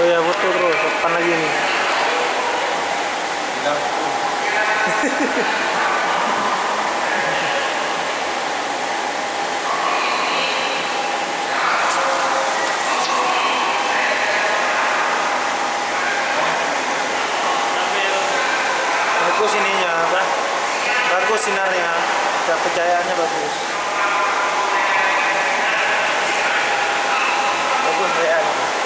Oh ya, foto bro, kapan lagi nih? Bilang Bagus ininya apa? Bagus sinarnya, pencahayaannya bagus. Bagus pencahayaannya.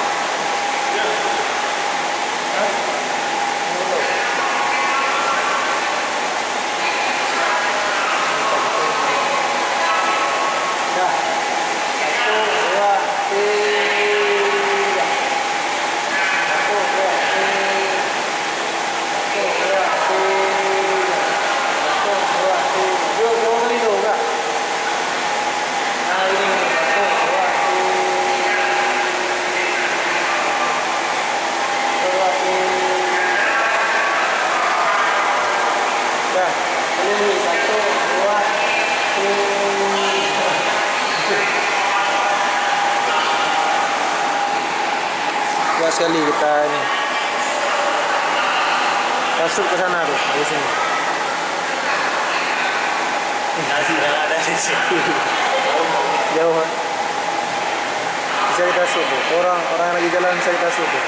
Dah. 1, 2, 3. 1, 2, 3. 1, 2, 3. 1, 2, 3. Dua kali dulu kak. Nah ini 1, 2, 3. 1, 2, 3. Dah. Ini 1, 2, 3. Ya sekali kita ini masuk ke sana tuh di sini. nasi yang ada di sini. Jauh kan? Bisa kita subuh. Orang yang lagi jalan bisa kita subuh.